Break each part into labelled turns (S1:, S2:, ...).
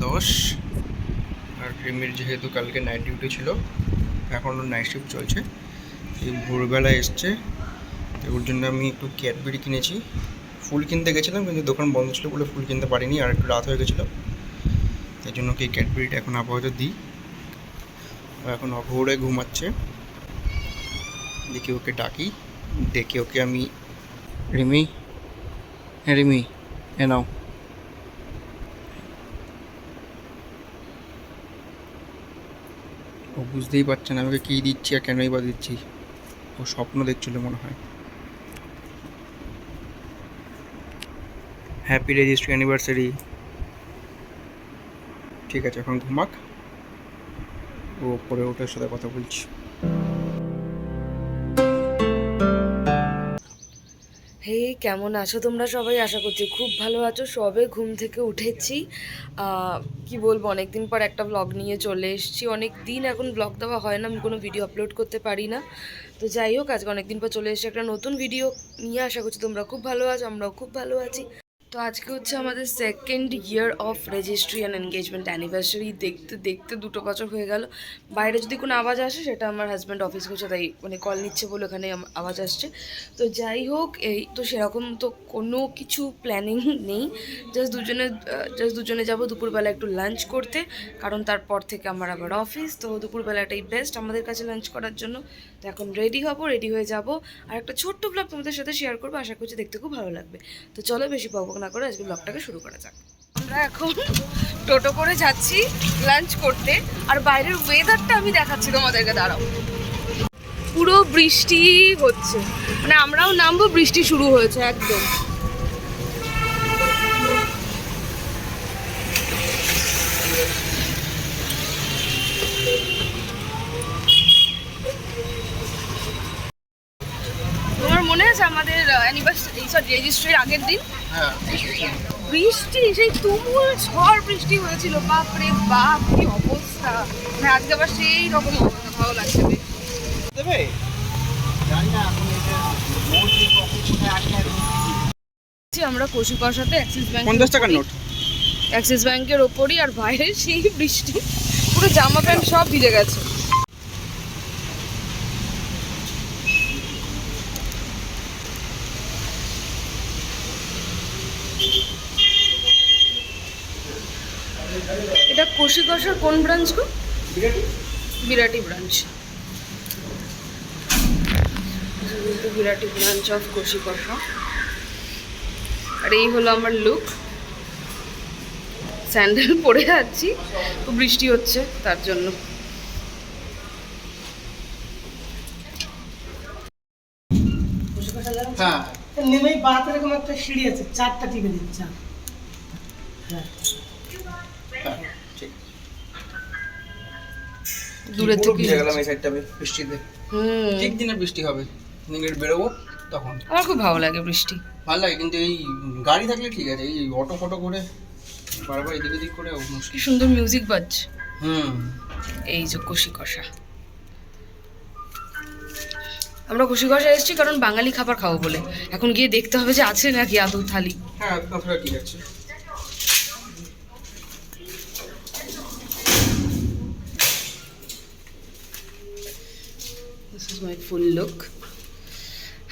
S1: 10। আর রিমির যেহেতু কালকে নাইট ডিউটি ছিল, এখন নাইট শিফট চলছে, এই ভোরবেলা এসছে। ওর জন্য আমি একটু ক্যাডবেরি কিনেছি। ফুল কিনতে গেছিলাম কিন্তু দোকান বন্ধ ছিল বলে ফুল কিনতে পারিনি, আর একটু রাত হয়ে গেছিলো। তাই জন্য কি ক্যাডবেরিটা এখন আপাতত দিই। এখন অঘোরে ঘুমাচ্ছে, দেখি ওকে ডাকি, ডেকে ওকে আমি রিমি, হ্যাঁ রিমি এ নাও। ও বুঝতেই পারছে না আমাকে কী দিচ্ছি আর কেনই বা দিচ্ছি। ও স্বপ্ন দেখছিল মনে হয়। Happy registry anniversary. ঠিক আছে, এখন ঘুমাক, ও পরে ওটার সাথে কথা বলছি।
S2: হে, কেমন আছো তোমরা সবাই? আশা করছি খুব ভালো আছো। সবে ঘুম থেকে উঠেছি। কি বলবো, অনেকদিন পর একটা ব্লগ নিয়ে চলে এসেছি। অনেক দিন এখন ব্লগ দেওয়া হয় না, আমি কোনো ভিডিও আপলোড করতে পারি না। তো যাই হোক, আজকে অনেকদিন পর চলে এসেছি একটা নতুন ভিডিও নিয়ে। আশা করছি তোমরা খুব ভালো আছো, আমরাও খুব ভালো আছি। তো আজকে হচ্ছে আমাদের 2nd year of registry and engagement anniversary. দেখতে দেখতে 2 বছর হয়ে গেল। বাইরে যদি কোনো আওয়াজ আসে সেটা আমার হাজব্যান্ড অফিস করছে, তাই মানে কল নিচ্ছে বলে ওখানে আওয়াজ আসছে। তো যাই হোক, এই তো সেরকম তো কোনো কিছু প্ল্যানিং নেই। জাস্ট দুজনে যাবো দুপুরবেলা একটু লাঞ্চ করতে, কারণ তারপর থেকে আমার আবার অফিস। তো দুপুরবেলাটাই বেস্ট আমাদের কাছে লাঞ্চ করার জন্য। তো এখন রেডি হব, রেডি হয়ে যাব, আর একটা ছোট্ট ব্লগ তোমাদের সাথে শেয়ার করবো। আশা করছি দেখতে খুব ভালো লাগবে। তো চলো বেশি বকবক না করে আজকে ব্লগটাকে শুরু করা যাক। আমরা এখন টোটো করে যাচ্ছি লাঞ্চ করতে, আর বাইরের ওয়েদারটা আমি দেখাচ্ছি তোমাদেরকে, দাঁড়াও। পুরো বৃষ্টি হচ্ছে, মানে আমরাও নামবো, বৃষ্টি শুরু হয়েছে একদম। তোমার মনে আছে আমাদের অ্যানিভার্সারি, রেজিস্ট্রির আগের দিন?
S1: হ্যাঁ,
S2: বৃষ্টি, সেই তুমুল ঝড় বৃষ্টি হয়েছিল। বাপরে বাপ, কি অবস্থা! মানে আজকে আবার সেই রকম অবস্থা, ভালো লাগছে বেশ।
S1: দেবে
S2: আমরা কষিকষাতে অ্যাক্সিস ব্যাংক,
S1: 50 টাকার নোট,
S2: অ্যাক্সিস ব্যাংকের ওপরই, আর বাইরে সেই বৃষ্টি, পুরো জামা প্যান্ট সব ভিজে গেছে। এটা কষিকষার কোন ব্রাঞ্চ গো? Birati branch. Birati branch of কষিকষা। আর এই হলো আমার লুক। স্যান্ডেল পরে যাচ্ছি, তো বৃষ্টি হচ্ছে তার জন্য।
S1: হ্যাঁ
S3: নেমেই বাত এরকম একটা সিঁড়ি আছে, 4টা টিপে দিচ্ছে। হ্যাঁ,
S1: ঠিক।
S2: দূরে
S1: পুরো
S2: থেকে
S1: ভিজে গেলাম এই সাইডটা বৃষ্টিতে। ঠিক দিনে বৃষ্টি হবে, নিগেট বেরোবো তখন।
S2: আমার খুব ভালো লাগে বৃষ্টি,
S1: ভালো লাগে, কিন্তু এই গাড়ি থাকলে ঠিক আছে, এই অটো ফটো করে বারবার এদিক ওদিক করে
S2: কি
S1: মুশকিল।
S2: সুন্দর মিউজিক বাজছে।
S1: হুম,
S2: এই যে কষিকষা, আমরা কষিকষা এসেছি কারণ বাঙালি খাবার খাবো বলে। এখন গিয়ে দেখতে হবে যে আছে নাকি আদৌ থালি।
S1: হ্যাঁ কথাটা ঠিক আছে।
S2: This is my full look.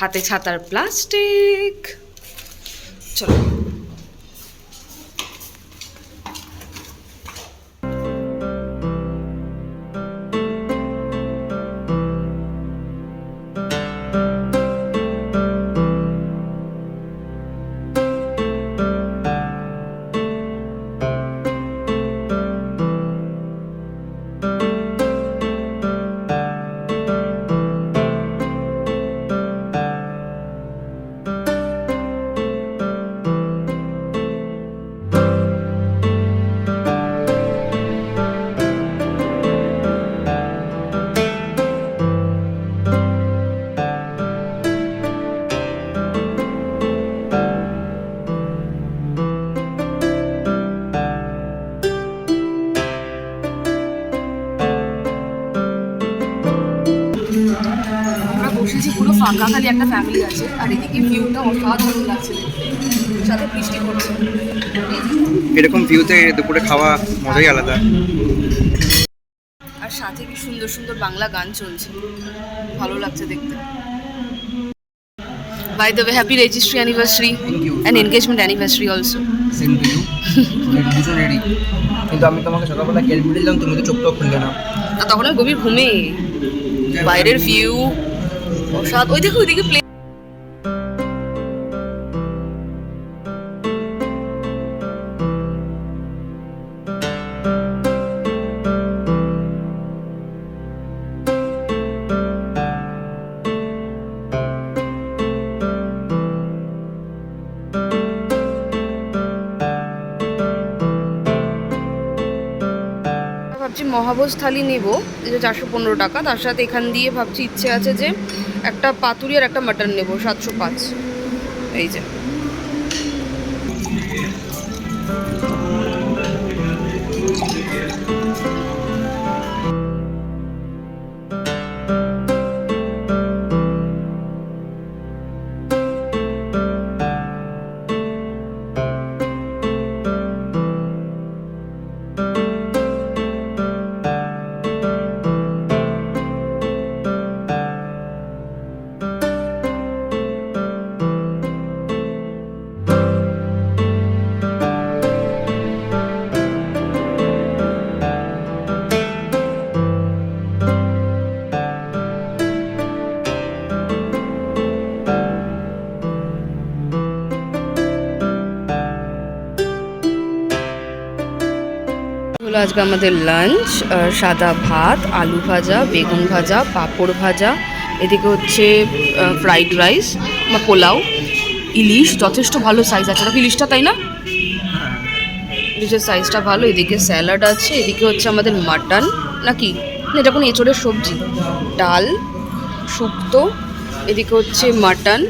S2: হাতে ছাতার প্লাস্টিক। চলো। ফাঁকা খালি একটা ফ্যামিলি আছে, আর এদিকে ভিউটা অসাধারণ লাগছে দেখতে, সাথে বৃষ্টি পড়ছে।
S1: এরকম ভিউতে দুপুরে খাওয়া মজাই আলাদা।
S2: আর সাথে কি সুন্দর সুন্দর বাংলা গান চলছে, ভালো লাগছে দেখতে। By the way, happy registry anniversary and engagement anniversary also.
S1: Same to you. দুজন রেডি, কিন্তু আমি তোমাকে সকালবেলা ক্যালকুলেট দিলাম, তুমি তো চোখটাও খুললে না।
S2: আর তখন আমি গভীর ঘুমে, বাইরের ভিউ অসাধ। ওই দেখো ওইদিকে প্লে। ভাবছি মহাভোজ থালি নেবো, যে 415 টাকা। তার সাথে এখান দিয়ে ভাবছি ইচ্ছে আছে যে একটা পাতুরি আর একটা মাটন নেবো, 705। এই যে হলো আজকে আমাদের লাঞ্চ। সাদা ভাত, আলু ভাজা, বেগুন ভাজা, পাঁপড় ভাজা, এদিকে হচ্ছে ফ্রাইড রাইস বা পোলাও, ইলিশ, যথেষ্ট ভালো সাইজ আছে। দেখো ইলিশটা, তাই না? ইলিশের সাইজটা ভালো। এদিকে স্যালাড আছে, এদিকে হচ্ছে আমাদের মাটন নাকি না, এটা কোনো এঁচড়ের সবজি, ডাল, শুক্তো, এদিকে হচ্ছে মাটন,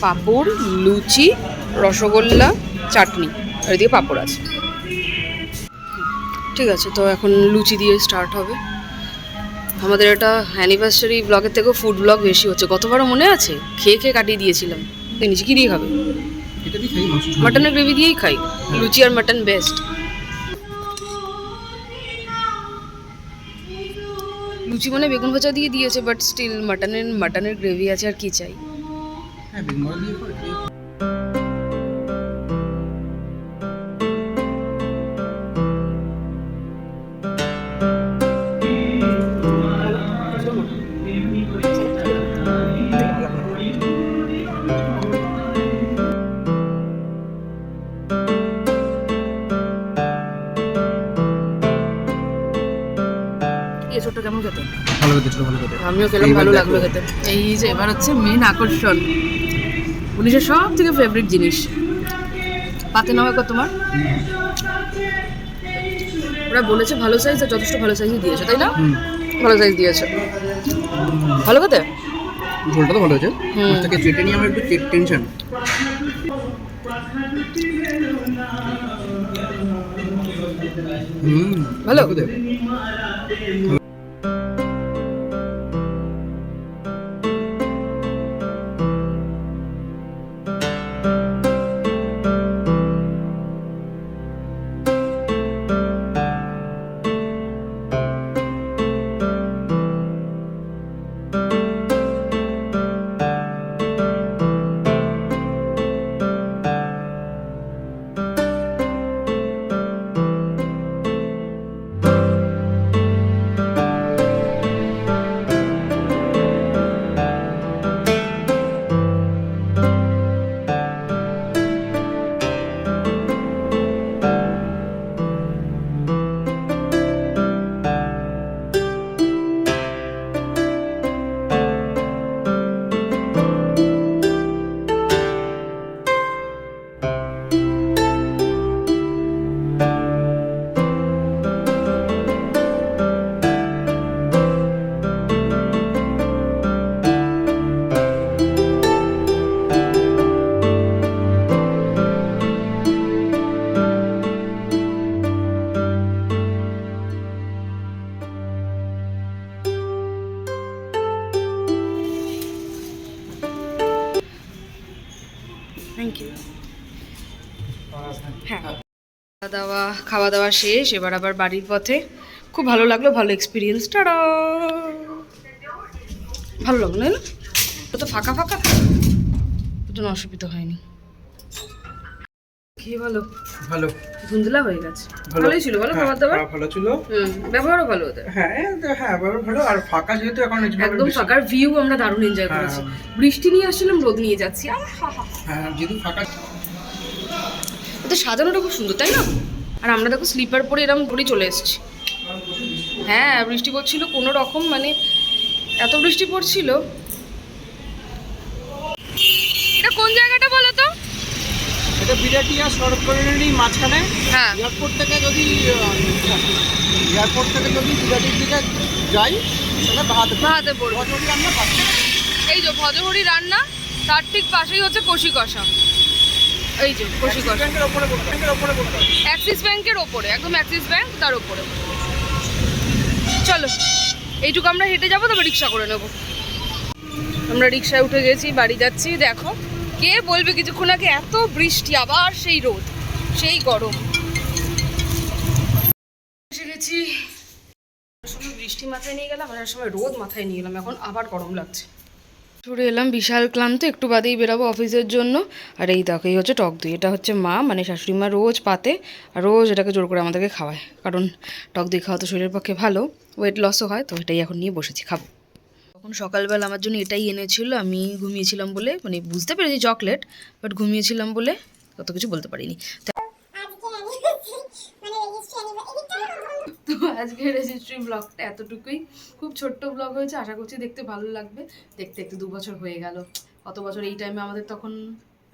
S2: পাঁপড়, লুচি, রসগোল্লা, চাটনি, আর এদিকে পাঁপড় আছে। ঠিক আছে, তো এখন লুচি দিয়ে স্টার্ট হবে। আমাদের এটা অ্যানিভার্সারি ব্লগের থেকেও ফুড ব্লগ বেশি হচ্ছে। গতবারও মনে আছে, খেয়ে খেয়ে কাটিয়ে দিয়েছিলাম। নিচে কী দিয়ে খাবে? মাটনের গ্রেভি দিয়েই খাই। লুচি আর মাটন বেস্ট। লুচি মানে বেগুন ভাজা দিয়ে দিয়েছে, বাট স্টিল মাটনের গ্রেভি আছে, আর কি চাই। এসবটা কেমন খেতে?
S1: ভালো খেতে ছিল, ভালো খেতে।
S2: আমিও খেলাম, ভালো লাগলো খেতে। এই যে এবার হচ্ছে মেন আকর্ষণ, উনিশের সব থেকে ফেভারিট জিনিস, পাতে নাও একবার তোমার। ওরা বলেছে ভালো সাইজ, আর যথেষ্ট ভালো সাইজই দিয়েছে, তাই না? ভালো সাইজ দিয়েছে, ভালো খেতে।
S1: ঝোলটা তো ভালো হয়েছে, মাছটাকে চেটে নিয়ে আমার একটু টেনশন।
S2: ভালো
S1: খেতে।
S2: Thank you. হ্যাঁ, খাওয়া দাওয়া শেষ, এবার আবার বাড়ির পথে। খুব ভালো লাগলো, ভালো এক্সপিরিয়েন্স। টাটা। ভালো লাগলো না? তো ফাঁকা ফাঁকা, ওর জন্য অসুবিধা হয়নি। খেয়ে ভালো,
S1: ভালো
S2: ধুন্দলা হয়ে গেছে। ভালোই ছিল বলো খাবার দাবার।
S1: ভালো ছিল।
S2: ব্যবহারও ভালো ওদের।
S1: হ্যাঁ হ্যাঁ, ভালো। আর ফাঁকা যেহেতু এখন
S2: একদম ফাঁকার ভিউ আমরা দারুণ এনজয় করেছি। বৃষ্টি নিয়ে আসছিলাম, রোদ নিয়ে যাচ্ছি।
S1: হ্যাঁ, যেহেতু ফাঁকা।
S2: ওদের সাজানোটা খুব সুন্দর, তাই না? আর আমরা দেখো স্লিপার পরে এরকম করেই চলে এসেছি। হ্যাঁ, বৃষ্টি পড়ছিল কোনো রকম, মানে এত বৃষ্টি পড়ছিল। এটা কোন জায়গাটা বলো তো?
S1: এটা বিরাটিয়া সড়কগুলোরই মাঝখানে।
S2: হ্যাঁ,
S1: এয়ারপোর্ট থেকে যদি বিরাটির দিকে যাই তাহলে
S2: ভাতে পড়বো।
S1: ভজরি আমরা পাচ্ছি।
S2: এই যে ভজহরি রান্না, তার ঠিক পাশেই হচ্ছে কষি কষা। এই যে কষি কষা,
S1: ব্যাংকের ওপরে পড়তে হবে।
S2: অ্যাক্সিস ব্যাংকের ওপরে, একদম অ্যাক্সিস ব্যাংক তার ওপরে। চলো, এইটুকু আমরা হেঁটে যাবো, তবে রিক্সা করে নেবো। আমরা রিক্সায় উঠে গেছি, বাড়ি যাচ্ছি। দেখো, কে বলবে কিছুক্ষণ আগে এত বৃষ্টি, আবার সেই রোদ, সেই গরম। এসে গেছি, সময় বৃষ্টি মাথায় নিয়ে গেলাম, আর সময় রোদ মাথায় নিয়ে গেলাম, এখন আবার গরম লাগছে। ছুটে এলাম, বিশাল ক্লান্ত, একটু বাদেই বেরাবো অফিসের জন্য। আর এই দেখো, এই হচ্ছে টক দই। এটা হচ্ছে মা, মানে শাশুড়ি মা রোজ পাতে, আর রোজ এটাকে জোর করে আমাদেরকে খাওয়ায়, কারণ টক দই খাওয়া তো শরীরের পক্ষে ভালো, ওয়েট লসও হয়। তো এটাই এখন নিয়ে বসেছি, খাবো। তখন সকালবেলা আমার জন্য এটাই এনেছিল, আমি ঘুমিয়েছিলাম বলে, মানে বুঝতে পেরেছি চকলেট, বাট ঘুমিয়েছিলাম বলে কত কিছু বলতে পারিনি। তো আজকে রেজিস্ট্রি ব্লগটা এতটুকুই, খুব ছোট্ট ব্লগ হয়েছে, আশা করছি দেখতে ভালো লাগবে। দেখতে দেখতে 2 বছর হয়ে গেল। কত বছর, এই টাইমে আমাদের তখন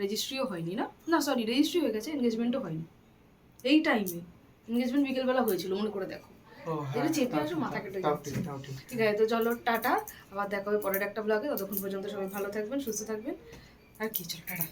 S2: রেজিস্ট্রিও হয়নি, না সরি, রেজিস্ট্রি হয়ে গেছে, এনগেজমেন্টও হয়নি এই টাইমে। এনগেজমেন্ট বিকেলবেলা হয়েছিল, মনে করে দেখো। এটা চেপে আসো, মাথা কেটে যাচ্ছে। ঠিক আছে, তো চলো টাটা, আবার দেখা হবে পরের একটা ব্লগে। ততক্ষণ পর্যন্ত সবাই ভালো থাকবেন, সুস্থ থাকবেন, আর কি, চলো টাটা।